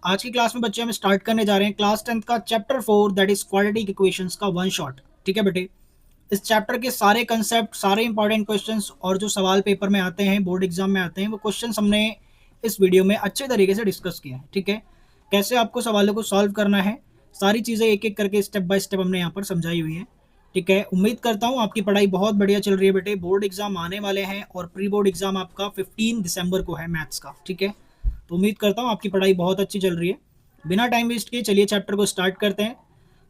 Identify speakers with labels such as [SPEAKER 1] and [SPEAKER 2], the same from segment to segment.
[SPEAKER 1] आज की क्लास में बच्चे हम स्टार्ट करने जा रहे हैं क्लास 10th का chapter 4 that is quadratic equations का वन शॉट। ठीक है बेटे, इस चैप्टर के सारे कंसेप्ट, सारे इंपॉर्टेंट क्वेश्चंस और जो सवाल पेपर में आते हैं, बोर्ड एग्जाम में आते हैं, वो क्वेश्चंस हमने इस वीडियो में अच्छे तरीके से डिस्कस किए हैं। ठीक है, कैसे आपको सवालों को सॉल्व करना है, सारी चीज़ें एक एक करके स्टेप बाय स्टेप हमने यहाँ पर समझाई हुई है। ठीक है, उम्मीद करता हूँ आपकी पढ़ाई बहुत बढ़िया चल रही है बेटे। बोर्ड एग्जाम आने वाले हैं और प्री बोर्ड एग्जाम आपका 15 दिसंबर को है मैथ्स का। ठीक है, तो उम्मीद करता हूँ आपकी पढ़ाई बहुत अच्छी चल रही है। बिना टाइम वेस्ट किए चलिए चैप्टर को स्टार्ट करते हैं।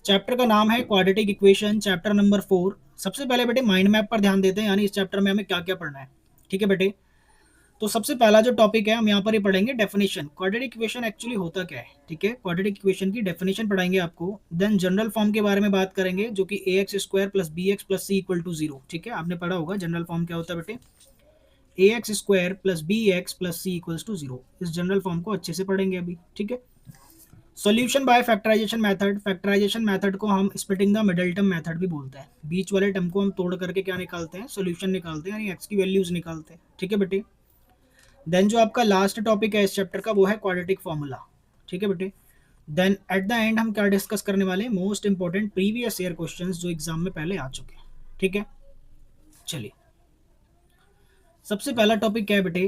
[SPEAKER 1] चैप्टर का नाम है क्वाड्रेटिक इक्वेशन, चैप्टर नंबर 4। सबसे पहले बेटे माइंड मैप पर ध्यान देते हैं, यानी इस चैप्टर में हमें क्या क्या पढ़ना है। ठीक है बेटे, तो सबसे पहला जो टॉपिक है हम यहाँ पर ही पढ़ेंगे डेफिनेशन। क्वाड्रेटिक इक्वेशन एक्चुअली होता क्या है। ठीक है, क्वाड्रेटिक इक्वेशन की डेफिनेशन पढ़ाएंगे आपको। देन जनरल फॉर्म के बारे में बात करेंगे, जो कि A x square plus B x plus C equal to zero. ठीक है, आपने पढ़ा होगा जनरल फॉर्म क्या होता है बेटे, A x square plus B x plus C equals to zero. इस जनरल फॉर्म को अच्छे से पढ़ेंगे अभी। ठीक है, solution by factorization method. Factorization method को हम splitting the middle term method भी बोलते हैं। बीच वाले टर्म को हम तोड़ करके क्या निकालते हैं, सॉल्यूशन निकालते हैं, यानी एक्स की वैल्यूज निकालते हैं। ठीक है बेटे, देन जो आपका लास्ट टॉपिक है इस चैप्टर का वो है क्वाड्रेटिक फॉर्मूला। ठीक है बेटे, देन एट द एंड हम क्या डिस्कस करने वाले हैं, most important previous year questions जो एग्जाम में पहले आ चुके हैं। ठीक है, चलिए सबसे पहला टॉपिक क्या है बेटे,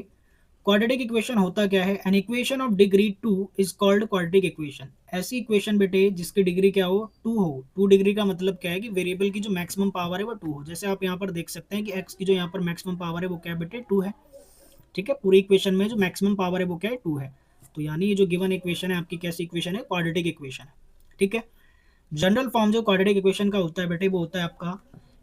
[SPEAKER 1] क्वाड्रेटिक इक्वेशन होता क्या है। An equation of degree 2 is called quadratic equation. ऐसी इक्वेशन बेटे जिसकी डिग्री क्या हो, 2 हो। 2 डिग्री का मतलब क्या है कि वेरिएबल की जो मैक्सिमम पावर है वो 2 हो। जैसे आप यहाँ पर देख सकते हैं कि एक्स की जो यहाँ पर मैक्सिमम पावर है वो क्या है बेटे, 2 है। ठीक है, पूरी इक्वेशन में जो मैक्सिमम पावर है वो क्या है, 2 है। तो यानी ये जो गिवन इक्वेशन है आपकी कैसी इक्वेशन है, क्वाड्रेटिक इक्वेशन है। ठीक है, जनरल फॉर्म जो क्वाड्रेटिक इक्वेशन का होता है बेटे वो होता है आपका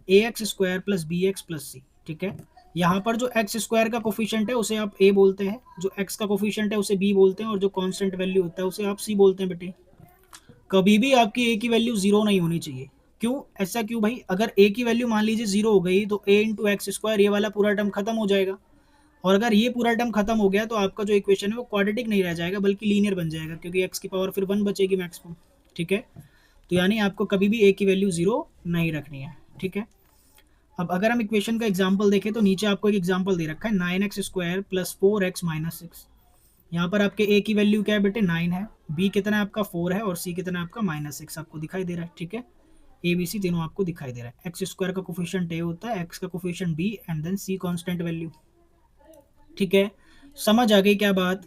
[SPEAKER 1] A x square plus B x plus C. ठीक है, यहाँ पर जो एक्स स्क्वायर का कोफिशिएंट है उसे आप ए बोलते हैं, जो एक्स का कोफिशिएंट है उसे बी बोलते हैं, और जो कांस्टेंट वैल्यू होता है उसे आप सी बोलते हैं बेटे। कभी भी आपकी ए की वैल्यू जीरो नहीं होनी चाहिए। क्यों, ऐसा क्यों भाई, अगर ए की वैल्यू मान लीजिए जीरो हो गई तो ए इंटू एक्स स्क्वायर ये वाला पूरा टर्म खत्म हो जाएगा, और अगर ये पूरा टर्म खत्म हो गया तो आपका जो इक्वेशन है वो क्वाड्रेटिक नहीं रह जाएगा बल्कि लीनियर बन जाएगा, क्योंकि एक्स की पावर फिर 1 बचेगी मैक्सिमम। ठीक है, तो यानी आपको कभी भी ए की वैल्यू जीरो नहीं रखनी है। ठीक है, अब अगर हम इक्वेशन का एग्जाम्पल देखें तो नीचे आपको एक एग्जाम्पल दे रखा है 9x square plus 4x minus 6। यहाँ पर आपके ए की वैल्यू क्या है बेटे, 9 है, बी कितना है आपका 4 है, और सी कितना है आपका -6 आपको दिखाई दे रहा है। ठीक है, ए बी सी तीनों आपको दिखाई दे रहा है। एक्स स्क्वायर का कोफिशिएंट ए होता है, एक्स का coefficient b, and then c constant value. ठीक है, समझ आ गई क्या बात।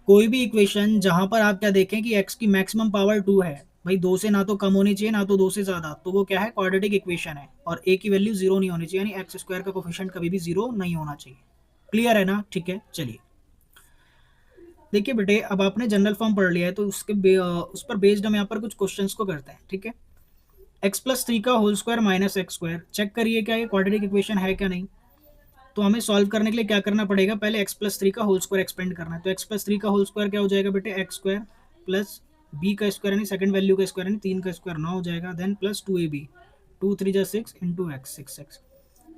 [SPEAKER 1] कोई भी इक्वेशन जहां पर आप क्या देखें कि x की मैक्सिमम पावर 2 है, भाई 2 से ना तो कम होनी चाहिए ना तो 2 से ज़्यादा, तो वो क्या है, क्वाड्रेटिक इक्वेशन है। और a की वैल्यू जीरो नहीं होनी चाहिए, यानी एक्स स्क्वायर का कोफिशिएंट कभी भी जीरो नहीं होना चाहिए। क्लियर है ना। ठीक है, चलिए देखिए बेटे, अब आपने जनरल फॉर्म पढ़ लिया है तो उस पर बेस्ड हम यहाँ पर कुछ क्वेश्चन को करते हैं। ठीक है, एक्स प्लस 3 का whole square minus x square, check करिए क्या ये क्वाड्रेटिक इक्वेशन है क्या नहीं। तो हमें सॉल्व करने के लिए क्या करना पड़ेगा, पहले एक्स प्लस 3 का होल स्क्वायर एक्सपेंड करना है। तो एक्स प्लस 3 का होल स्क्वायर क्या हो जाएगा बेटे, एक्स स्क्वायर प्लस बी का स्क्वायर यानी सेकंड वैल्यू का स्क्वायर यानी 3 का स्क्वायर 9 हो जाएगा, देन प्लस 2ab, 2 3 जा 6 into x 6x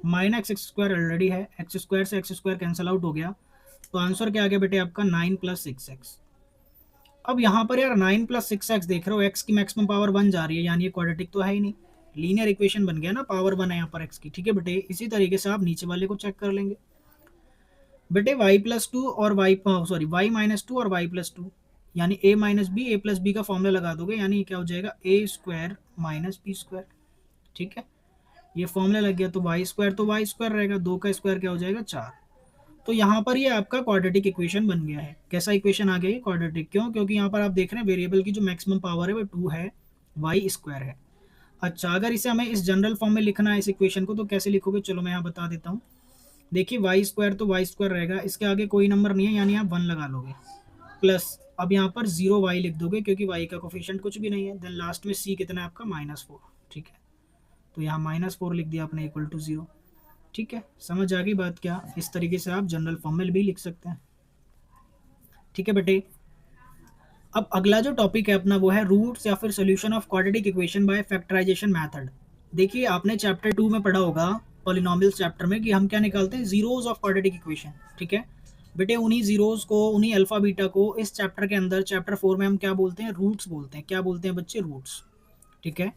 [SPEAKER 1] minus x square already है, एक्स स्क्वायर से एक्स स्क्वायर कैंसिल आउट हो गया, तो आंसर क्या आ गया बेटे आपका 9 प्लस 6x। अब यहाँ पर यार 9 प्लस 6x देख रहे हो, एक्स की मैक्सिमम पावर 1 जा रही है, यानी ये क्वाड्रेटिक तो है ही नहीं, लीनियर इक्वेशन बन गया ना, पावर 1 है यहाँ पर एक्स की। ठीक है बेटे, इसी तरीके से आप नीचे वाले को चेक कर लेंगे बेटे, y प्लस टू और y माइनस टू और y प्लस टू, यानी a minus b, a plus b का फॉर्मूला लगा दोगे, यानी क्या हो जाएगा a square minus b square. ठीक है, ये फॉर्मूला लग गया, तो वाई स्क्वायर तो वाई स्क्वायर रहेगा, 2 का स्क्वायर क्या हो जाएगा 4। तो यहाँ पर ये आपका क्वाड्रेटिक इक्वेशन बन गया है। कैसा इक्वेशन आ गया ये, क्वाड्रेटिक। क्यों, क्योंकि यहाँ पर आप देख रहे हैं वेरिएबल की जो मैक्सिमम पावर है वो 2 है, वाई स्क्वायर है। अच्छा, अगर इसे हमें इस जनरल फॉर्म में लिखना है इस इक्वेशन को, तो कैसे लिखोगे, चलो मैं यहाँ बता देता हूँ। देखिए वाई स्क्वायर तो वाई स्क्वायर रहेगा, इसके आगे कोई नंबर नहीं है, यानी आप 1 लगा लोगे, प्लस अब यहाँ पर 0 वाई लिख दोगे क्योंकि वाई का कोफिशिएंट कुछ भी नहीं है, देन लास्ट में सी कितना है आपका -4। ठीक है, तो यहाँ -4 लिख दिया आपने इक्वल टू 0। ठीक है, समझ आ गई बात क्या, इस तरीके से आप जनरल फॉर्म में भी लिख सकते हैं। ठीक है बेटे, अब अगला जो टॉपिक है अपना वो है रूट्स या फिर solution of quadratic equation by factorization method. देखिए आपने चैप्टर 2 में पढ़ा होगा, पॉलिनोमियल्स चैप्टर में, कि हम क्या निकालते हैं, जीरोस ऑफ क्वाड्रेटिक इक्वेशन। ठीक है बेटे, उन्हीं जीरोस को, उन्हीं अल्फा बीटा को इस चैप्टर के अंदर, चैप्टर 4 में हम क्या बोलते हैं, रूट्स बोलते हैं। क्या बोलते हैं बच्चे, रूट्स। ठीक है,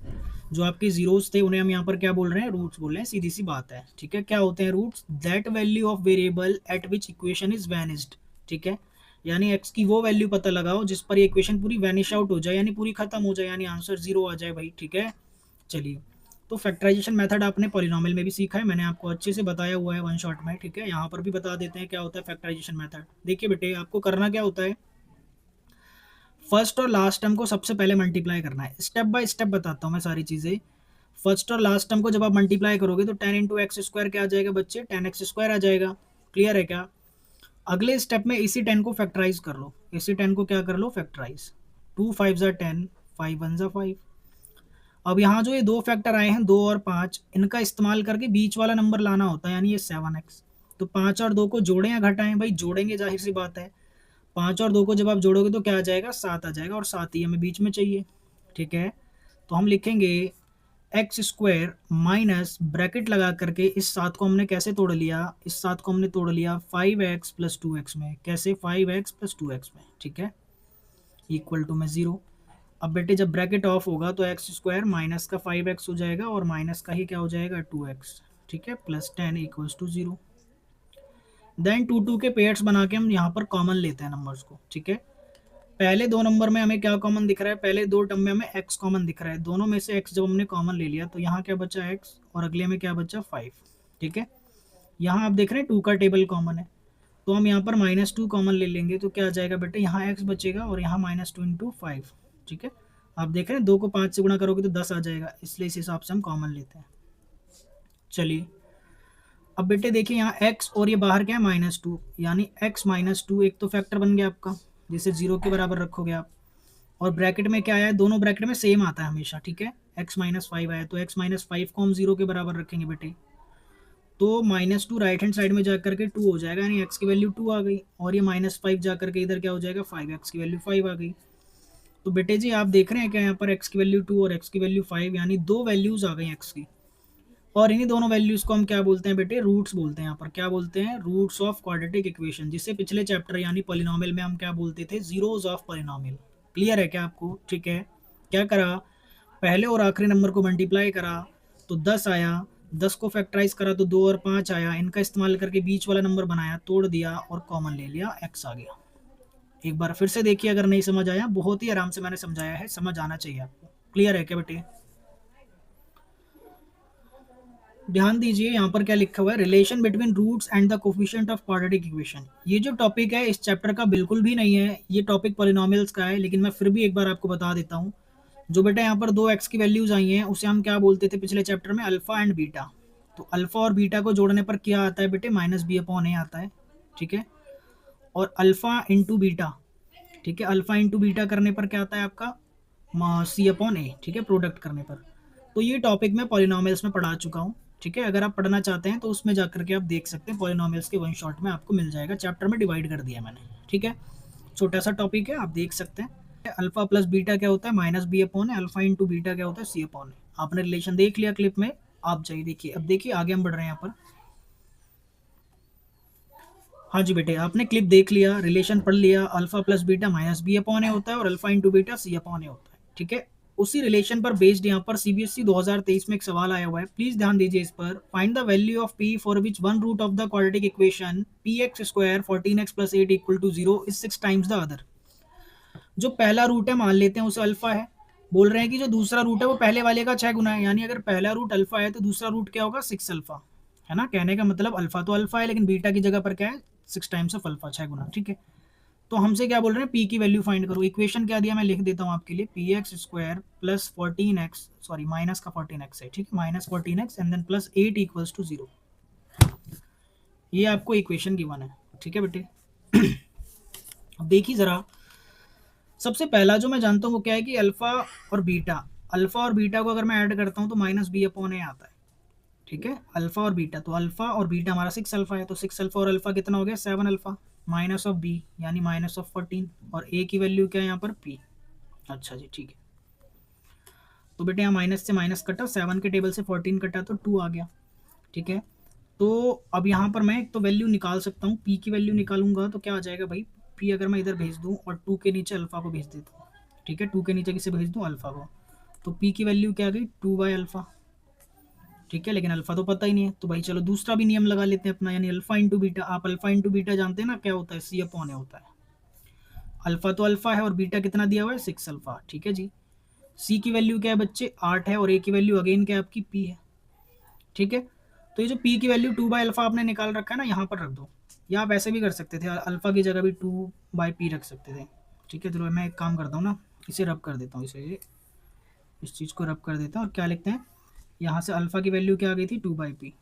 [SPEAKER 1] जो आपके जीरोस थे उन्हें हम यहाँ पर क्या बोल रहे हैं, रूट्स बोल रहे हैं, सीधी सी बात है। ठीक है, क्या होते हैं roots, that value of variable at which equation is vanished. ठीक है, यानी x की वो वैल्यू पता लगाओ जिस पर ये इक्वेशन पूरी वैनिश आउट हो जाए, यानी पूरी खत्म हो जाए, यानी आंसर 0 आ जाए भाई, ठीक है। चलिए, तो फैक्टराइजेशन मेथड आपने पॉलिनोमियल में भी सीखा है, मैंने आपको अच्छे से बताया हुआ है वन शॉट में, ठीक है। यहाँ पर भी बता देते हैं क्या होता है फैक्टराइजेशन मेथड। देखिए बेटे, आपको करना क्या होता है, फर्स्ट और लास्ट टर्म को सबसे पहले मल्टीप्लाई करना है। स्टेप बाय स्टेप बताता हूँ मैं सारी चीज़ें। फर्स्ट और लास्ट टर्म को जब आप मल्टीप्लाई करोगे तो 10 इंटू एक्स स्क्वायर क्या आ जाएगा बच्चे, 10x स्क्वायर आ जाएगा। क्लियर है क्या? अगले स्टेप में इसी 10 को फैक्टराइज कर लो, इसी 10 को क्या कर लो, फैक्टराइज। 2 5 ज़ा 10, 5 1 ज़ा 5। अब यहाँ जो ये दो फैक्टर आए हैं 2 और 5, इनका इस्तेमाल करके बीच वाला नंबर लाना होता है, यानी ये 7x। तो 5 और 2 को जोड़ें या घटाएं, भाई जोड़ेंगे, जाहिर सी बात है। 5 और 2 को जब आप जोड़ोगे तो क्या आ जाएगा, 7 आ जाएगा, और 7 ही हमें बीच में चाहिए, ठीक है। तो हम लिखेंगे एक्स स्क्वायर माइनस ब्रैकेट लगा करके इस 7 को हमने कैसे तोड़ लिया, इस 7 को हमने तोड़ लिया 5x प्लस 2x में। कैसे, 5x प्लस 2x में, ठीक है, इक्वल टू में 0। अब बेटे जब ब्रैकेट ऑफ होगा तो एक्स स्क्वायर माइनस का 5x हो जाएगा और माइनस का ही क्या हो जाएगा 2x, ठीक है, प्लस 10 इक्वल्स टू 0। देन 2 के पेयर्स बना के हम यहाँ पर कॉमन लेते हैं नंबर्स को, ठीक है। पहले दो नंबर में हमें क्या कॉमन दिख रहा है, पहले दो टर्म में हमें x कॉमन दिख रहा है, दोनों में से x जब हमने कॉमन ले लिया तो यहाँ क्या बचा x और अगले में क्या बचा 5, ठीक है। यहाँ आप देख रहे हैं 2 का टेबल कॉमन है, तो हम यहाँ पर -2 कॉमन ले लेंगे तो क्या आ जाएगा बेटे, यहाँ x बचेगा और यहाँ -2 इंटू 5, ठीक है। आप देख रहे हैं 2 को 5 से गुणा करोगे तो 10 आ जाएगा, इसलिए इस हिसाब से हम कॉमन लेते हैं। चलिए, अब बेटे देखिए यहाँ x और ये बाहर क्या है -2, यानी x -2 एक तो फैक्टर बन गया आपका, जिसे 0 के बराबर रखोगे आप। और ब्रैकेट में क्या आया है, दोनों ब्रैकेट में सेम आता है हमेशा, ठीक है। x -5 आया तो x -5 को हम 0 के बराबर रखेंगे बेटे, तो -2 राइट हैंड साइड में जाकर के 2 हो जाएगा, यानी x की वैल्यू 2 आ गई, और ये -5 जाकर के इधर क्या हो जाएगा 5, x की वैल्यू 5 आ गई। तो बेटे जी आप देख रहे हैं क्या, यहाँ पर x की वैल्यू 2 और x की वैल्यू 5, यानी दो वैल्यूज आ गई x की, और इन्हीं दोनों वैल्यूज को हम क्या बोलते हैं बेटे, रूट्स बोलते हैं। यहाँ पर क्या बोलते हैं, रूट्स ऑफ क्वाड्रेटिक इक्वेशन, जिसे पिछले चैप्टर यानी पॉलिनोमियल में हम क्या बोलते थे, जीरोस ऑफ पॉलिनोमियल। क्लियर है क्या आपको, ठीक है। क्या करा, पहले और आखिरी नंबर को मल्टीप्लाई करा तो 10 आया, 10 को फैक्टराइज करा तो 2 और 5 आया, इनका इस्तेमाल करके बीच वाला नंबर बनाया, तोड़ दिया और कॉमन ले लिया, x आ गया। एक बार फिर से देखिए, अगर नहीं समझ आया, बहुत ही आराम से मैंने समझाया है, समझ आना चाहिए आपको। क्लियर है क्या बेटे? ध्यान दीजिए यहाँ पर क्या लिखा हुआ है, relation between roots and the coefficient of quadratic equation. ये जो टॉपिक है इस चैप्टर का बिल्कुल भी नहीं है, ये टॉपिक पॉलिनोमियल्स का है, लेकिन मैं फिर भी एक बार आपको बता देता हूँ। जो बेटा यहाँ पर दो एक्स की वैल्यूज आई हैं उसे हम क्या बोलते थे पिछले चैप्टर में, अल्फा एंड बीटा। तो अल्फा और बीटा को जोड़ने पर क्या आता है बेटे, -b/a आता है, ठीक है। और अल्फा इंटू बीटा, ठीक है, अल्फा इंटू बीटा करने पर क्या आता है आपका, c/a, ठीक है, प्रोडक्ट करने पर। तो ये टॉपिक मैं पॉलिनोमियल्स में पढ़ा चुका हूँ, ठीक है। अगर आप पढ़ना चाहते हैं तो उसमें जाकर के आप देख सकते हैं, पॉलिनोमियल्स के वन शॉट में आपको मिल जाएगा, चैप्टर में डिवाइड कर दिया मैंने, ठीक है। छोटा सा टॉपिक है, आप देख सकते हैं। अल्फा प्लस बीटा क्या होता है, -b/a, अल्फा इंटू बीटा क्या होता है, c/a। आपने रिलेशन देख लिया क्लिप में, आप जाइए देखिए। अब देखिए आगे हम बढ़ रहे हैं यहाँ पर। हाँ जी बेटे, आपने क्लिप देख लिया, रिलेशन पढ़ लिया, अल्फा प्लस बीटा -b/a होता है और अल्फा इंटू बीटा c/a होता है, ठीक है। उसी रिलेशन पर बेस्ड यहाँ पर सीबीएसई 2023 में एक सवाल आया हुआ है, प्लीज ध्यान दीजिए इस पर। Find the value of p for which one root of the quadratic equation px square 14x plus 8 equal to 0 is 6 times the other. जो पहला रूट है मान लेते हैं उसे अल्फा है, बोल रहे हैं कि जो दूसरा रूट है वो पहले वाले का 6 गुना है, यानी अगर पहला रूट अल्फा है तो दूसरा रूट क्या होगा, 6 अल्फा, है ना। कहने का मतलब अल्फा तो अल्फा है लेकिन बीटा की जगह पर क्या है, 6 टाइम्स ऑफ अल्फा, 6 गुना, ठीक है। तो हमसे क्या बोल रहे हैं, पी की वैल्यू फाइंड करो। इक्वेशन क्या दिया मैं लिख देता हूँ आपके लिए, p x square plus 14x, sorry minus का 14x है, ठीक है, -14x and then plus 8 equals to 0। ये आपको इक्वेशन गिवन है, ठीक है बेटे। अब देखिए जरा, सबसे पहला जो मैं जानता हूँ वो क्या है कि अल्फा और बीटा, अल्फा और बीटा को अगर मैं ऐड करता हूँ तो -b/a आता है, ठीक है। अल्फा और बीटा, तो अल्फा और बीटा हमारा 6 अल्फा है, तो 6 अल्फा और अल्फा कितना हो गया, 7 अल्फा, माइनस ऑफ बी यानी -14, और ए की वैल्यू क्या है यहाँ पर पी। अच्छा जी, ठीक है। तो बेटे यहाँ माइनस से माइनस कटा, 7 के टेबल से 14 कटा तो 2 आ गया, ठीक है। तो अब यहाँ पर मैं एक तो वैल्यू निकाल सकता हूँ, पी की वैल्यू निकालूंगा तो क्या आ जाएगा भाई, पी अगर मैं इधर भेज दूँ और 2 के नीचे अल्फा को भेज देता हूँ, ठीक है, 2 के नीचे किसे भेज दूँ, अल्फा को, तो पी की वैल्यू क्या आ गई, 2/अल्फा, ठीक है। लेकिन अल्फा तो पता ही नहीं है, तो भाई चलो दूसरा भी नियम लगा लेते हैं अपना, यानी अल्फा इंटू बीटा। आप अल्फा इंटू बीटा जानते हैं ना क्या होता है, c/a होता है, अल्फा तो अल्फा है और बीटा कितना दिया हुआ है 6 अल्फा, ठीक है जी। सी की वैल्यू क्या है बच्चे 8 है और ए की वैल्यू अगेन क्या है आपकी पी है, ठीक है। तो ये जो पी की वैल्यू 2 बाई अल्फा आपने निकाल रखा है ना, यहाँ पर रख दो, या आप ऐसे भी कर सकते थे, अल्फा की जगह भी 2 बाई पी रख सकते थे, ठीक है। चलो मैं एक काम करता हूँ ना, इसे रब कर देता हूँ, इसे इस चीज़ को रब कर देता हूँ और क्या लिखते हैं यहाँ से, अल्फा की वैल्यू क्या आ गई थी 2 बाई पी,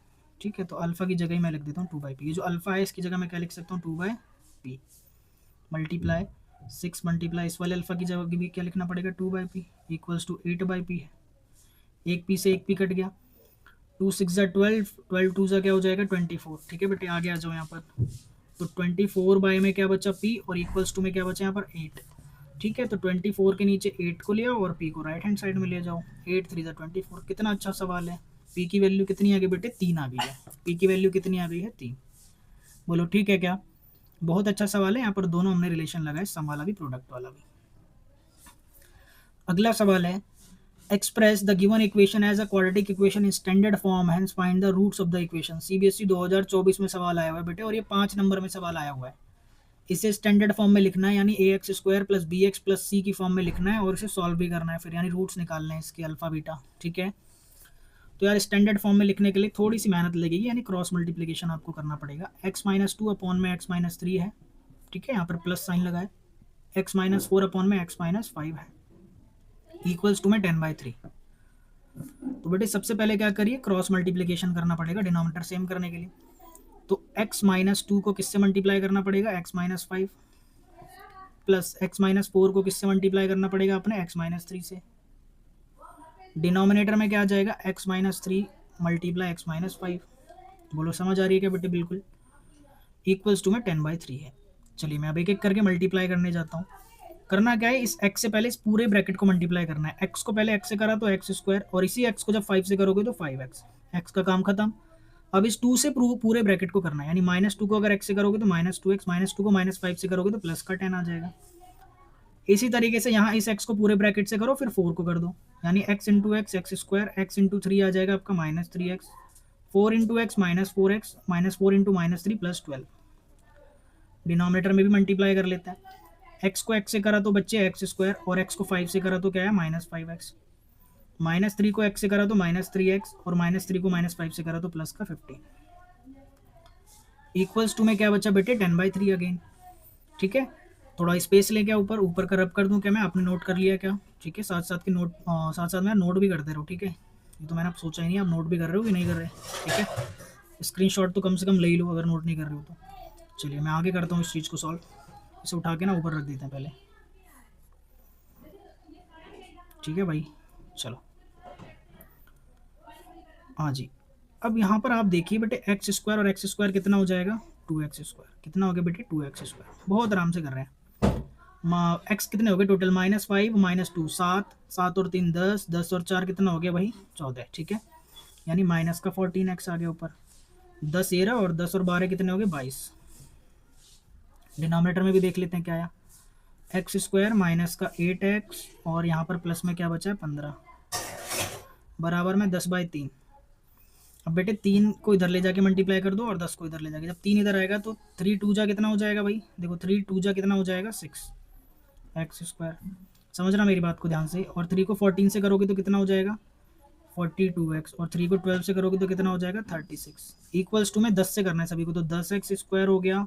[SPEAKER 1] ठीक है। तो अल्फा की जगह ही मैं लिख देता हूँ 2 बाई पी, ये जो अल्फा है इसकी जगह मैं क्या लिख सकता हूँ 2 बाई पी मल्टीप्लाई 6 मल्टीप्लाई इस वाले अल्फा की जगह भी क्या लिखना पड़ेगा 2 by p equals to 8 by p है। एक पी से एक पी कट गया, 2 6 ज़ा 12, 12 2 ज़ा क्या हो जाएगा 24, ठीक है बेटे। आगे आ जाओ यहाँ पर, तो 24 बाई में क्या बचा पी और इक्वल्स टू में क्या बचा यहाँ पर 8, ठीक है। तो 24 के नीचे 8 को ले आओ और पी को राइट हैंड साइड में ले जाओ, 8 3 ज़ा 24। कितना अच्छा सवाल है। पी की वैल्यू कितनी आ गई बेटे 3 आ गई है, पी की वैल्यू कितनी आ गई है 3। बोलो ठीक है क्या, बहुत अच्छा सवाल है। यहाँ पर दोनों हमने रिलेशन लगाए, सम वाला भी प्रोडक्ट वाला भी। अगला सवाल है, express the given equation as a quadratic equation in standard form, hence find the roots of the equation. CBSE 2024 में सवाल आया हुआ है बेटे, और ये 5 नंबर में सवाल आया हुआ है। इसे स्टैंडर्ड फॉर्म में लिखना है, यानी A x square plus B x plus C की फॉर्म में लिखना है और इसे सॉल्व भी करना है फिर, यानी रूट्स निकालने हैं इसके अल्फा बीटा, ठीक है। तो यार स्टैंडर्ड फॉर्म में लिखने के लिए थोड़ी सी मेहनत लगेगी, यानी क्रॉस मल्टीप्लिकेशन आपको करना पड़ेगा। एक्स माइनस 2 अपॉन में एक्स माइनस 3 है, ठीक है, यहाँ पर प्लस साइन लगाए। एक्स माइनस 4 अपॉन में एक्स माइनस 5 है, इक्वल्स टू में 10/3। तो बेटे सबसे पहले क्या करिए, क्रॉस मल्टीप्लिकेशन करना पड़ेगा डिनोमिनेटर सेम करने के लिए। तो x माइनस 2 को किससे मल्टीप्लाई करना पड़ेगा, x minus 5, plus x minus 4 को किससे मल्टीप्लाई करना पड़ेगा अपने x माइनस 3 से। डिनोमिनेटर में क्या आ जाएगा x minus 3 multiply x minus 5। बोलो समझ आ रही है क्या बेटे, बिल्कुल। इक्वल्स टू में 10/3 है। चलिए मैं अब एक एक करके मल्टीप्लाई करने जाता हूँ। करना क्या है, इस x से पहले इस पूरे ब्रैकेट को मल्टीप्लाई करना है। x को पहले x से करा तो x स्क्वायर, और इसी x को जब 5 से करोगे तो 5x, x का काम खत्म। अब इस 2 से पूरे ब्रैकेट को करना है, यानी -2 को अगर x से करोगे तो -2x, -2 को -5 से करोगे तो प्लस का 10 आ जाएगा। इसी तरीके से यहाँ इस x को पूरे ब्रैकेट से करो, फिर 4 को कर दो, यानी x into x x square, x into 3 आ जाएगा आपका -3x, 4 into x -4x, -4 into -3 plus 12। Denominator में भी मल्टीप्लाई कर लेता है। x को x से करा तो बच्चे x स्क्वायर, और x को 5 से करा तो क्या है -5x, -3 को x से करा तो -3x, और -3 को -5 से करा तो प्लस का 15। इक्वल्स टू में क्या बचा बेटे 10/3 अगेन, ठीक है। थोड़ा स्पेस लेके ऊपर ऊपर का रब कर दूं क्या मैं, आपने नोट कर लिया क्या, ठीक है। साथ साथ के नोट, साथ साथ में नोट भी करते रहो, ठीक है। ये तो मैंने आप सोचा ही नहीं आप नोट भी कर रहे हो कि नहीं कर रहे, ठीक है। स्क्रीनशॉट तो कम से कम ले ही लो अगर नोट नहीं कर रहे हो तो। चलिए मैं आगे करता हूँ इस चीज़ को सॉल्व। इसे उठा के ना ऊपर रख देते हैं पहले, ठीक है भाई। चलो हाँ जी, अब यहाँ पर आप देखिए बेटे एक्स स्क्वायर और एक्स स्क्वायर कितना हो जाएगा 2x स्क्वायर, कितना हो गया बेटे 2x स्क्वायर। बहुत आराम से कर रहे हैं। एक्स कितने हो गए टोटल, -5 -2 7, 7 और 3 10, 10 और 4 कितना हो गया भाई 14, ठीक है। यानी माइनस का 14x आ गया ऊपर, 10 13 और 10 और 12 कितने हो गए 22। डिनोमिनेटर में भी देख लेते हैं क्या आया, एक्स स्क्वायर माइनस का 8x और यहाँ पर प्लस में क्या बचा है 15, बराबर में 10/3। अब बेटे 3 को इधर ले जाके मल्टीप्लाई कर दो और 10 को इधर ले जाके, जब 3 इधर आएगा तो 3 2 जा कितना हो जाएगा भाई, देखो 3 2 जा कितना हो जाएगा 6x स्क्वायर। समझना मेरी बात को ध्यान से। और 3 को 14 से करोगे तो कितना हो जाएगा 42x, और 3 को 12 से करोगे तो कितना हो जाएगा 36। इक्वल्स टू में 10 से करना है सभी को, तो 10x स्क्वायर हो गया,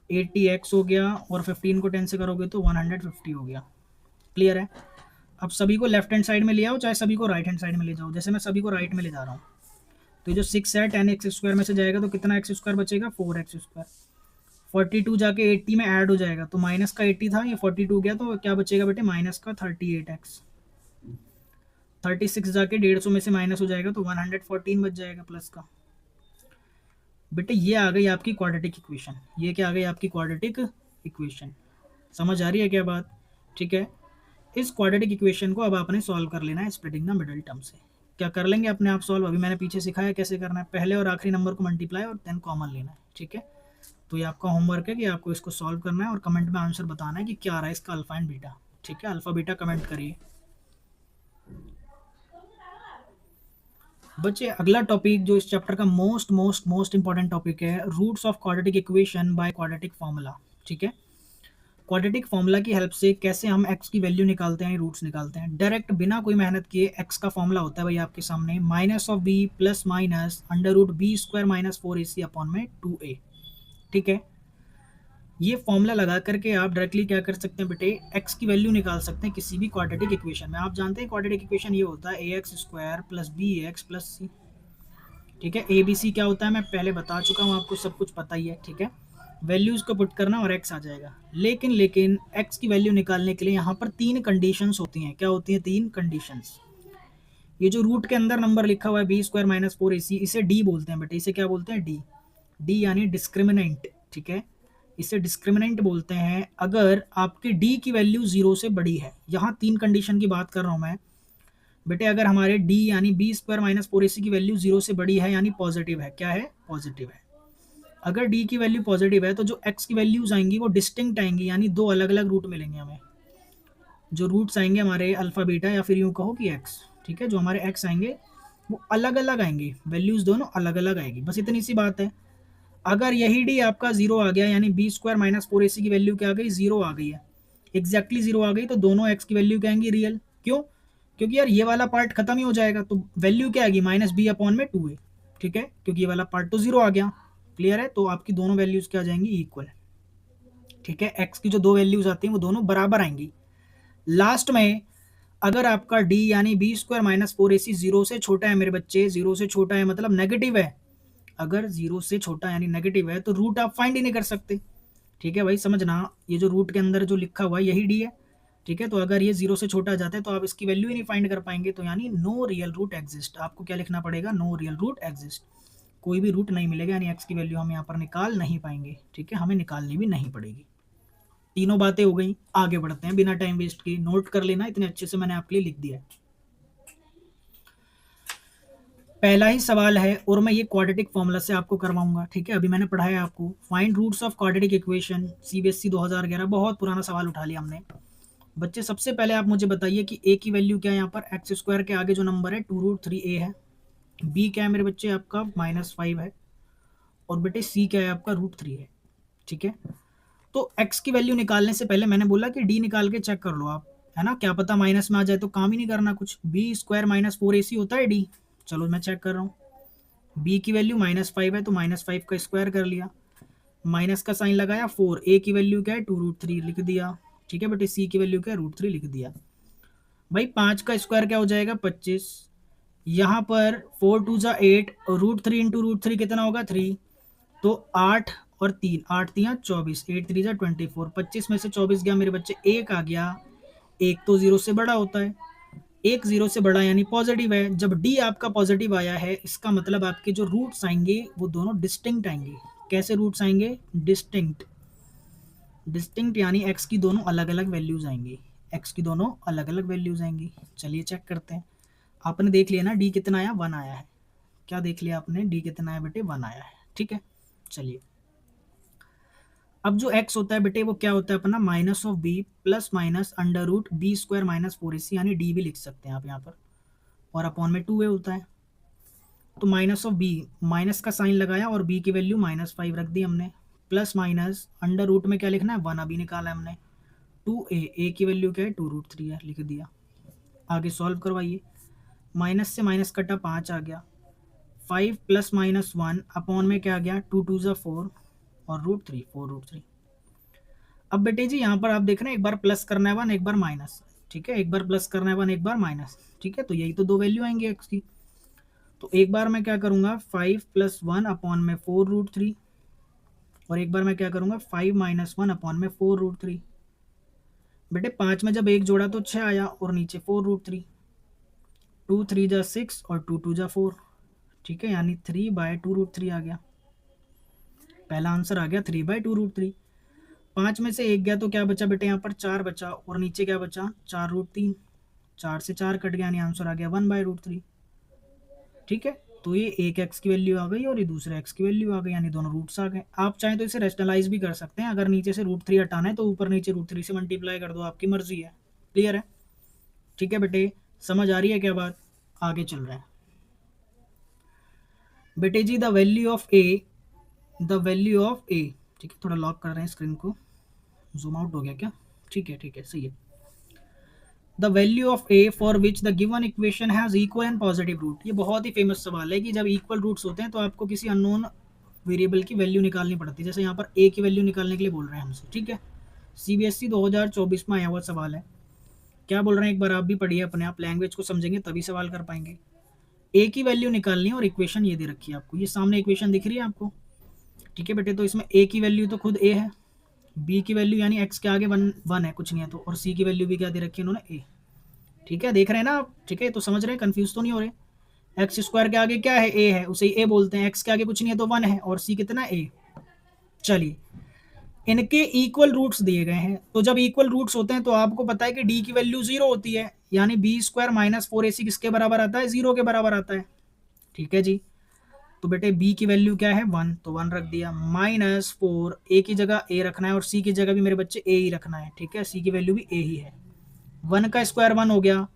[SPEAKER 1] 80x हो गया, और 15 को 10 से करोगे तो 150 हो गया। क्लियर है। अब सभी को लेफ्ट हैंड साइड में ले आओ, चाहे सभी को राइट हैंड साइड में ले जाओ। जैसे मैं सभी को राइट में ले जा रहा हूँ, तो जो 6 है 10x स्क्वायर में से जाएगा तो कितना x स्क्वायर बचेगा 4x स्क्वायर। 42 जाके 80 में ऐड हो जाएगा, तो माइनस का 80 था, ये 42 गया, तो क्या बचेगा बेटे माइनस का 38x। 36 जाके 150 में से माइनस हो जाएगा तो 114 बच जाएगा प्लस का। बेटे ये आ गई आपकी क्वाड्रेटिक इक्वेशन, ये क्या आ गई आपकी क्वाड्रेटिक इक्वेशन। समझ आ रही है क्या बात, ठीक है। इस क्वाड्रेटिक इक्वेशन को अब आपने सॉल्व कर लेना है स्प्लिटिंग द मिडिल टर्म से। क्या कर लेंगे अपने आप सॉल्व, अभी मैंने पीछे सिखाया कैसे करना है, पहले और आखिरी नंबर को मल्टीप्लाई और देन कॉमन लेना है, ठीक है। तो ये आपका होमवर्क है कि आपको इसको सॉल्व करना है और कमेंट में आंसर बताना है कि क्या आ रहा है इसका अल्फा एंड बीटा, ठीक है। अल्फा बीटा कमेंट करिए बच्चे। अगला टॉपिक जो इस चैप्टर का most most most important topic है, roots of quadratic equation by quadratic formula, ठीक है। क्वाड्रेटिक फॉर्मूला की हेल्प से कैसे हम x की वैल्यू निकालते हैं, रूट्स निकालते हैं डायरेक्ट बिना कोई मेहनत किए। x का फॉर्मूला होता है भाई आपके सामने minus of b plus minus under root B square minus 4ac upon में 2a। ठीक है, ये फॉर्मूला लगा करके आप डायरेक्टली क्या कर सकते हैं बेटे, x की वैल्यू निकाल सकते हैं किसी भी क्वाड्रेटिक इक्वेशन में। आप जानते हैं क्वाड्रेटिक इक्वेशन ये होता है ax square plus bx plus c। ठीक है, abc क्या होता है मैं पहले बता चुका हूँ आपको, सब कुछ पता ही है। ठीक है, वैल्यूज को पुट करना और x आ जाएगा। लेकिन x की वैल्यू निकालने के लिए यहाँ पर 3 कंडीशंस होती हैं। क्या होती हैं? 3 कंडीशंस। ये जो रूट के अंदर नंबर लिखा हुआ है बी स्क्वायर माइनस 4ac, इसे डी बोलते हैं बेटे। इसे क्या बोलते हैं? डी। डी यानी डिस्क्रिमिनेंट। ठीक है, इसे डिस्क्रिमिनेंट बोलते हैं अगर आपकी डी की वैल्यू 0 से बड़ी है। यहाँ 3 कंडीशन की बात कर रहा हूँ मैं बेटे। अगर हमारे डी यानी बी स्क्वायर माइनस 4ac की वैल्यू 0 से बड़ी है यानी पॉजिटिव है। क्या है? पॉजिटिव है। अगर डी की वैल्यू पॉजिटिव है तो जो एक्स की वैल्यूज आएंगी वो डिस्टिंक्ट आएंगी, यानी 2 अलग अलग रूट मिलेंगे हमें। जो रूट्स आएंगे हमारे अल्फा बीटा या फिर यूँ कहो कि एक्स, ठीक है, जो हमारे एक्स आएंगे वो अलग अलग आएंगे, वैल्यूज दोनों अलग अलग आएगी। बस इतनी सी बात है। अगर यही डी आपका 0 आ गया यानी बी स्क्वायर माइनस 4ac की वैल्यू क्या आ गई? 0 आ गई है, एग्जैक्टली 0 आ गई, तो दोनों एक्स की वैल्यू क्या आएंगी? रियल। क्यों? क्योंकि यार ये वाला पार्ट खत्म ही हो जाएगा, तो वैल्यू क्या आएगी? माइनस बी अपॉन में 2a। ठीक है, क्योंकि ये वाला पार्ट तो 0 आ गया। क्लियर है? तो आपकी दोनों वैल्यूज क्या आ जाएंगी? इक्वल। ठीक है, एक्स की जो 2 वैल्यूज आती हैं वो दोनों बराबर आएंगी। लास्ट में अगर आपका डी यानी बी स्क्वायर माइनस 4ac 0 से छोटा है मेरे बच्चे, 0 से छोटा है मतलब नेगेटिव है। अगर 0 से छोटा यानी नेगेटिव है तो रूट आप फाइंड ही नहीं कर सकते। ठीक है भाई, समझना, ये जो रूट के अंदर जो लिखा हुआ है यही डी है। ठीक है, तो अगर ये 0 से छोटा जाता है तो आप इसकी वैल्यू ही नहीं फाइंड कर पाएंगे, तो यानी नो रियल रूट एग्जिस्ट। आपको क्या लिखना पड़ेगा? No real root exist. कोई भी रूट नहीं मिलेगा, यानी एक्स की वैल्यू हम यहाँ पर निकाल नहीं पाएंगे। ठीक है, हमें निकालनी भी नहीं पड़ेगी। तीनों बातें हो गई, आगे बढ़ते हैं बिना टाइम वेस्ट किए। नोट कर लेना, इतने अच्छे से मैंने आपके लिए लिख दिया है। पहला ही सवाल है और मैं ये क्वाड्रेटिक फॉर्मूला से आपको करवाऊंगा। ठीक है, अभी मैंने पढ़ाया आपको find roots of quadratic equation, CBSE 2011, बहुत पुराना सवाल उठा लिया हमने। बच्चे सबसे पहले आप मुझे बताइए कि ए की वैल्यू क्या है? यहाँ पर एक्स स्क्वायर के आगे जो नंबर है 2√3a है। बी क्या है मेरे बच्चे? आपका -5 है। और बेटे सी क्या है? आपका √3 है। ठीक है, तो एक्स की वैल्यू निकालने से पहले मैंने बोला कि डी निकाल के चेक कर लो आप, है ना, क्या पता माइनस में आ जाए तो काम ही नहीं करना कुछ। बी स्क्वायर माइनस 4ac होता है डी। चलो मैं चेक कर रहा हूँ। बी की वैल्यू -5 है तो -5 का स्क्वायर कर लिया, माइनस का साइन लगाया 4। ए की वैल्यू क्या है? 2√3 लिख दिया। ठीक है बेटे, सी की वैल्यू क्या है? √3 लिख दिया। भाई 5 का स्क्वायर क्या हो जाएगा? 25। यहाँ पर 4 2 जा 8, √3 इंटू √3 कितना होगा? 3। तो 8 और 3, 8 3 24, 8 3 जा 24, 25 में से 24 गया मेरे बच्चे, एक आ गया। एक तो 0 से बड़ा होता है, एक 0 से बड़ा यानी पॉजिटिव है। जब डी आपका पॉजिटिव आया है इसका मतलब आपके जो रूट्स आएंगे वो दोनों डिस्टिंक्ट आएंगे। कैसे रूट्स आएंगे? डिस्टिंक्ट। डिस्टिंक्ट यानी एक्स की दोनों अलग अलग वैल्यूज आएंगी। एक्स की दोनों अलग अलग वैल्यूज आएंगी। चलिए चेक करते हैं। आपने देख लिया ना डी कितना आया? 1 आया है। क्या देख लिया आपने? डी कितना आया बेटे? 1 आया है। ठीक है, चलिए अब जो x होता है बेटे वो क्या होता है अपना? Minus of B plus minus under root B square minus 4ac, यानी डी भी लिख सकते हैं आप यहाँ पर, और अपॉन में 2a होता है। तो माइनस ऑफ बी, माइनस का साइन लगाया और b की वैल्यू -5 रख दी हमने, प्लस माइनस अंडर रूट में क्या लिखना है? 1 अभी निकाला है हमने। 2a, a की वैल्यू क्या है? 2√3 है, लिख दिया। आगे सॉल्व करवाइए। माइनस से माइनस कटा 5 आ गया, 5 प्लस माइनस 1 अपॉन में क्या आ गया? 2 2 जा 4 और √3, 4√3। अब बेटे जी यहाँ पर आप देख रहे हैं एक बार प्लस करना है 1, एक बार माइनस। ठीक है, एक बार प्लस करना है 1, एक बार माइनस। ठीक है, तो यही तो 2 वैल्यू आएंगी एक्स की। तो एक बार मैं क्या करूँगा? 5 + 1 अपॉन में 4√3, और एक बार मैं क्या करूँगा? 5 - 1 अपॉन में 4√3। बेटे 5 में जब एक जोड़ा तो 6 आया और नीचे 4√3। 2 3 जा 6 और 2 2 जा 4। ठीक है, यानी 3/2√3 आ गया। पहला आंसर आ गया 3/2√3। 5 में से एक गया तो क्या बचा बेटे? यहाँ पर 4 बचा, और नीचे क्या बचा? 4√3। 4 से 4 कट गया, यानी आंसर आ गया 1/√3। ठीक है, तो ये एक एक्स की वैल्यू आ गई और ये दूसरे एक्स की वैल्यू आ गई, यानी दोनों रूट्स आ गए। आप चाहें तो इसे रेशनलाइज भी कर सकते हैं। अगर नीचे से √3 हटाना है तो ऊपर नीचे √3 से मल्टीप्लाई कर दो, आपकी मर्जी है। क्लियर है? ठीक है बेटे, समझ आ रही है क्या बात? आगे चल रहे हैं बेटे जी। द वैल्यू ऑफ ए, ठीक है, थोड़ा लॉक कर रहे हैं स्क्रीन को। जूम आउट हो गया क्या? ठीक है सही है। The value of A for which the given equation has equal and positive root. ये बहुत ही फेमस सवाल है कि जब इक्वल रूट्स होते हैं तो आपको किसी अननोन वेरिएबल की वैल्यू निकालनी पड़ती है। जैसे यहाँ पर ए की वैल्यू निकालने के लिए बोल रहे हैं हमसे, ठीक है। सीबीएसई 2024 में आया हुआ सवाल है। क्या बोल रहे हैं एक बार आप भी पढ़िए, अपने आप लैंग्वेज को समझेंगे तभी सवाल कर पाएंगे। ए की वैल्यू निकालनी है और इक्वेशन ये दे रखी है आपको, ये सामने इक्वेशन दिख रही है आपको, ठीक है बेटे। तो इसमें ए की वैल्यू तो खुद ए है, बी की वैल्यू यानी एक्स के आगे वन वन है, कुछ नहीं है तो, और सी की वैल्यू भी क्या दे रखी है इन्होंने, ए। ठीक है, देख रहे हैं ना आप? ठीक है, तो समझ रहे हैं, कंफ्यूज तो नहीं हो रहे। एक्स स्क्वायर के आगे क्या है, ए है, उसे ए बोलते हैं। एक्स के आगे कुछ नहीं है तो वन है, और सी कितना, ए। चलिए, इनके इक्वल रूट्स दिए गए हैं, तो जब इक्वल रूट्स होते हैं तो आपको पता है कि डी की वैल्यू जीरो होती है, यानी बी स्क्वायर माइनस फोर ए सी किसके बराबर आता है, जीरो के बराबर आता है। ठीक है जी, तो बेटे बी की वैल्यू क्या है, वन, तो वन रख दिया। माइनस फोर, ए की जगह ए रखना है और सी की जगह भी मेरे बच्चे ए ही रखना है, ठीक है। सी की वैल्यू भी ए ही है। वन का स्क्वायर वन हो गया,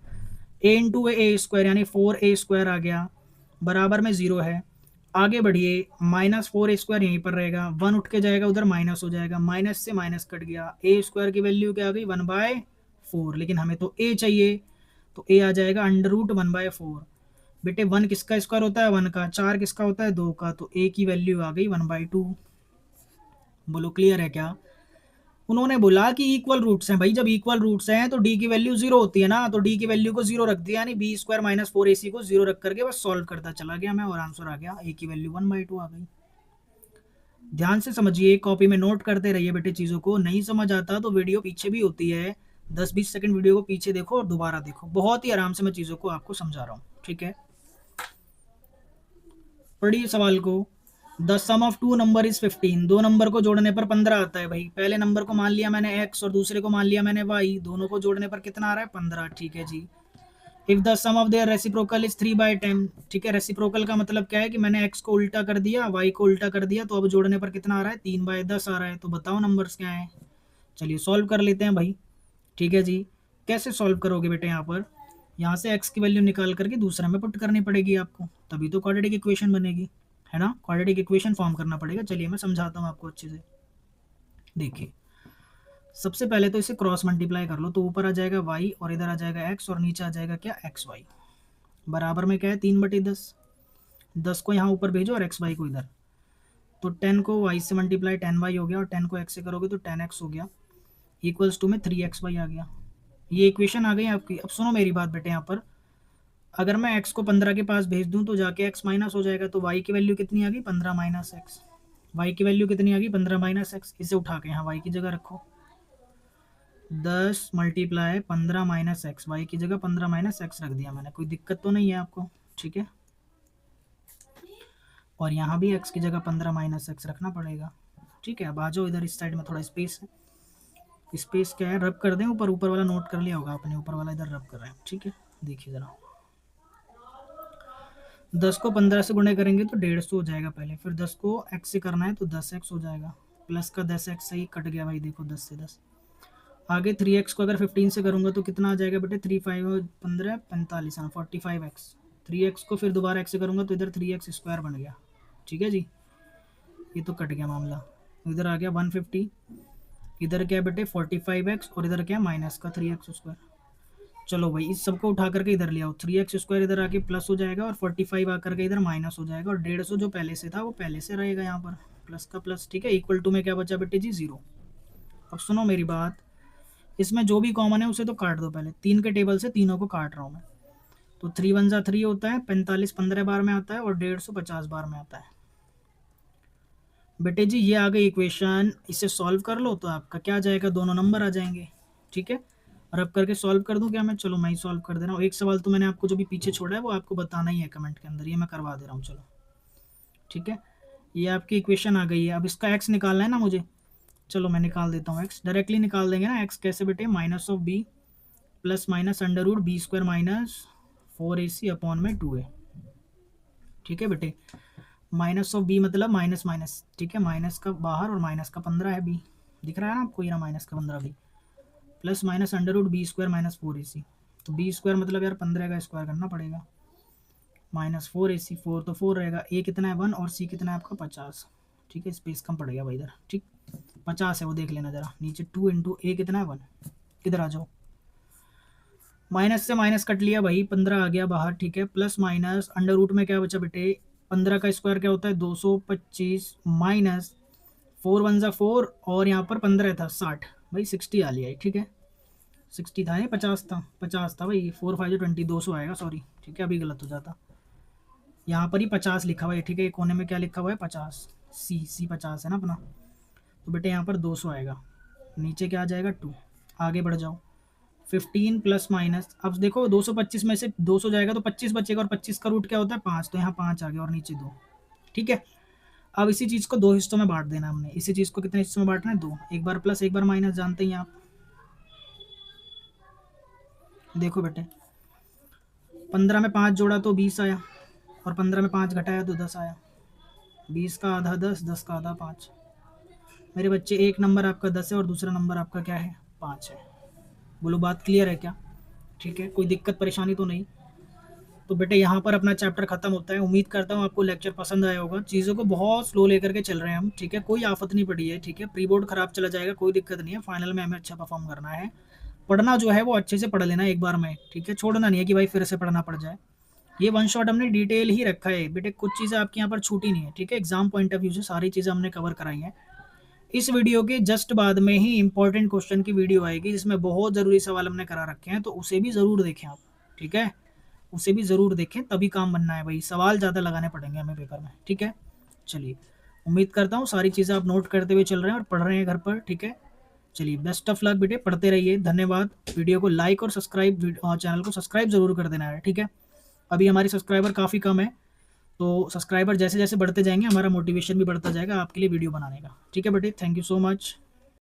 [SPEAKER 1] ए इंटू ए स्क्वायर यानी फोर ए स्क्वायर आ गया, बराबर में जीरो है। आगे बढ़िए, माइनस फोर ए स्क्वायर यहीं पर रहेगा, वन उठ के जाएगा उधर, माइनस हो जाएगा, माइनस से माइनस कट गया, ए स्क्वायर की वैल्यू क्या आ गई, वन बाय फोर। लेकिन हमें तो ए चाहिए, तो ए आ जाएगा under root one by four. बेटे वन किसका स्क्वायर होता है, वन का। चार किसका होता है, दो का। तो ए की वैल्यू आ गई वन बाई टू। बोलो क्लियर है क्या? उन्होंने बोला कि इक्वल रूट्स हैं, भाई जब इक्वल रूट्स हैं तो डी की वैल्यू जीरो होती है ना, तो डी की वैल्यू को जीरो रख दिया, यानी बी स्क्वायर माइनस फोर ए सी को जीरो रख करके बस सॉल्व करता चला गया मैं, और आंसर आ गया ए की वैल्यू वन बाई टू आ गई। ध्यान से समझिए, कॉपी में नोट करते रहिए बेटे चीज़ों को। नहीं समझ आता तो वीडियो पीछे भी होती है, 10-20 सेकंड वीडियो को पीछे देखो और दोबारा देखो, बहुत ही आराम से मैं चीज़ों को आपको समझा रहा हूँ, ठीक है। पढ़िए सवाल को। The sum of two number is 15। दो नंबर को जोड़ने पर 15 आता है भाई। पहले नंबर को मान लिया मैंने x और दूसरे को मान लिया मैंने y, दोनों को जोड़ने पर कितना आ रहा है, 15। ठीक है जी। If the sum of their reciprocal is 3/10। ठीक है, रेसिप्रोकल का मतलब क्या है कि मैंने x को उल्टा कर दिया, y को उल्टा कर दिया, तो अब जोड़ने पर कितना आ रहा है, 3/10 आ रहा है। तो बताओ नंबर्स क्या है। चलिए सॉल्व कर लेते हैं भाई। ठीक है जी, कैसे सॉल्व करोगे बेटे, यहाँ से x की वैल्यू निकाल करके दूसरा में पुट करनी पड़ेगी आपको, तभी तो क्वाड्रेटिक इक्वेशन बनेगी, है ना। क्वाड्रेटिक इक्वेशन फॉर्म करना पड़ेगा। चलिए मैं समझाता हूँ आपको अच्छे से। देखिए, सबसे पहले तो इसे क्रॉस मल्टीप्लाई कर लो, तो ऊपर आ जाएगा y और इधर आ जाएगा x और नीचे आ जाएगा क्या, एक्स वाई। बराबर में क्या है, 3/10। 10 को यहाँ ऊपर भेजो और एक्स वाई को इधर, तो 10 को y से मल्टीप्लाई 10y हो गया, और 10 को x से करोगे तो 10x हो गया, इक्वल्स टू में 3xy आ गया। ये इक्वेशन आ गई आपकी। अब सुनो मेरी बात बेटे, यहाँ पर अगर मैं x को 15 के पास भेज दूं तो जाके x माइनस हो जाएगा, तो y की वैल्यू कितनी आ गई, 15 माइनस एक्स। y की वैल्यू कितनी आ गई, 15 माइनस एक्स। इसे उठा के यहाँ y की जगह रखो, 10 मल्टीप्लाई 15 माइनस एक्स, वाई की जगह 15 माइनस एक्स रख दिया मैंने। कोई दिक्कत तो नहीं है आपको, ठीक है। और यहाँ भी x की जगह 15 माइनस एक्स रखना पड़ेगा, ठीक है। अब आ जाओ इधर, इस साइड में थोड़ा स्पेस है। स्पेस क्या है, रब कर दें ऊपर, ऊपर वाला नोट कर लिया होगा आपने, ऊपर वाला इधर रब कर रहे हैं, ठीक है। देखिए ज़रा, 10 को 15 से गुणे करेंगे तो 150 हो जाएगा पहले, फिर 10 को x से करना है तो 10x हो जाएगा, प्लस का 10x सही कट गया भाई, देखो 10 से 10। आगे 3x को अगर 15 से करूँगा तो कितना आ जाएगा बेटे, 3 5 15 45, हाँ 45x। 3x को फिर दोबारा x से करूँगा तो इधर 3x स्क्वायर बन गया, ठीक है जी। ये तो कट गया मामला, इधर आ गया 150, इधर क्या बेटे 45x, और इधर क्या माइनस का 3x स्क्वायर। चलो भाई, इस सबको उठा करके इधर ले आओ, 3x स्क्वायर इधर आके प्लस हो जाएगा, और 45 आकर के इधर माइनस हो जाएगा, और 150 जो पहले से था वो पहले से रहेगा यहाँ पर, प्लस का प्लस, ठीक है। इक्वल टू में क्या बचा बेटे जी, 0। अब सुनो मेरी बात, इसमें जो भी कॉमन है उसे तो काट दो पहले, 3 के टेबल से तीनों को काट रहा हूँ मैं। तो 3 1 जा 3 होता है, 45 15 बार में आता है, और 150 50 बार में आता है। बेटे जी ये आ गई इक्वेशन, इसे सॉल्व कर लो तो आपका क्या आ जाएगा, दोनों नंबर आ जाएंगे, ठीक है। और अब करके सॉल्व कर दूं क्या मैं, चलो मैं ही सॉल्व कर दे रहा हूँ। एक सवाल तो मैंने आपको जो भी पीछे छोड़ा है वो आपको बताना ही है कमेंट के अंदर, ये मैं करवा दे रहा हूँ, चलो ठीक है। ये आपकी इक्वेशन आ गई है। अब इसका एक्स निकालना है ना मुझे, चलो मैं निकाल देता हूँ एक्स, डायरेक्टली निकाल देंगे ना। एक्स कैसे बेटे, minus of B plus minus under root B square minus 4ac upon में 2a, ठीक है बेटे। माइनस ऑफ बी मतलब माइनस माइनस, ठीक है, माइनस का बाहर और माइनस का 15 है बी, दिख रहा है ना आपको, ये ना माइनस का 15 B, plus minus under root B square minus 4ac। तो बी स्क्वायर मतलब यार 15 का स्क्वायर करना पड़ेगा, माइनस 4ac, 4 तो 4 रहेगा, ए कितना है 1 और सी कितना है आपका 50, ठीक है। स्पेस कम पड़ गया भाई इधर, ठीक। 50 है, वो देख लेना जरा नीचे। 2 इंटू ए कितना है 1, इधर आ जाओ। माइनस से माइनस कट लिया भाई, 15 आ गया बाहर, ठीक है। प्लस माइनस अंडर रूट में क्या बचा बेटे, 15 का स्क्वायर क्या होता है 225, माइनस 4 1 जा 4, और यहाँ पर 15 था 60, भाई 60 आ लिया है, ठीक है। 60 था, 50 था, 50 था भाई, 4 5 20, 200 आएगा, सॉरी, ठीक है, अभी गलत हो जाता। यहाँ पर ही 50 लिखा हुआ है, ठीक है। एक कोने में क्या लिखा हुआ है 50, सी 50 है ना अपना, तो बेटे यहाँ पर 200 आएगा, नीचे क्या आ जाएगा 2। आगे बढ़ जाओ, 15 प्लस माइनस, अब देखो 225 में से 200 जाएगा तो 25 बचेगा, और 25 का रूट क्या होता है 5, तो यहाँ 5 आ गया और नीचे 2, ठीक है। अब इसी चीज़ को 2 हिस्सों में बांट देना हमने। इसी चीज़ को कितने हिस्सों में बांटना है 2, एक बार प्लस एक बार माइनस, जानते ही आप। देखो बेटे 15 में 5 जोड़ा तो 20 आया, और 15 में 5 घटाया तो 10 आया। 20 का आधा 10, 10 का आधा 5। मेरे बच्चे एक नंबर आपका 10 है और दूसरा नंबर आपका क्या है 5 है। बोलो बात क्लियर है क्या, ठीक है, कोई दिक्कत परेशानी तो नहीं। तो बेटे यहाँ पर अपना चैप्टर खत्म होता है। उम्मीद करता हूँ आपको लेक्चर पसंद आया होगा। चीज़ों को बहुत स्लो लेकर के चल रहे हैं हम, ठीक है, कोई आफत नहीं पड़ी है, ठीक है। प्री बोर्ड खराब चला जाएगा, कोई दिक्कत नहीं है, फाइनल में हमें अच्छा परफॉर्म करना है। पढ़ना जो है वो अच्छे से पढ़ लेना एक बार में, ठीक है, छोड़ना नहीं है कि भाई फिर से पढ़ना पड़ जाए। ये वन शॉट हमने डिटेल ही रखा है बेटे, कुछ चीज़ें आपकी यहाँ पर छूटी नहीं है, ठीक है। एग्जाम पॉइंट ऑफ व्यू से सारी चीज़ें हमने कवर कराई हैं। इस वीडियो के जस्ट बाद में ही इंपॉर्टेंट क्वेश्चन की वीडियो आएगी, जिसमें बहुत ज़रूरी सवाल हमने करा रखे हैं, तो उसे भी ज़रूर देखें आप, ठीक है, उसे भी ज़रूर देखें, तभी काम बनना है भाई। सवाल ज़्यादा लगाने पड़ेंगे हमें पेपर में, ठीक है। चलिए, उम्मीद करता हूँ सारी चीज़ें आप नोट करते हुए चल रहे हैं और पढ़ रहे हैं घर पर, ठीक है। चलिए, बेस्ट ऑफ लक बेटे, पढ़ते रहिए, धन्यवाद। वीडियो को लाइक और सब्सक्राइब, चैनल को सब्सक्राइब जरूर कर देना है, ठीक है। अभी हमारे सब्सक्राइबर काफ़ी कम है, तो सब्सक्राइबर जैसे जैसे बढ़ते जाएंगे हमारा मोटिवेशन भी बढ़ता जाएगा आपके लिए वीडियो बनाने का, ठीक है बेटे। Thank you so much.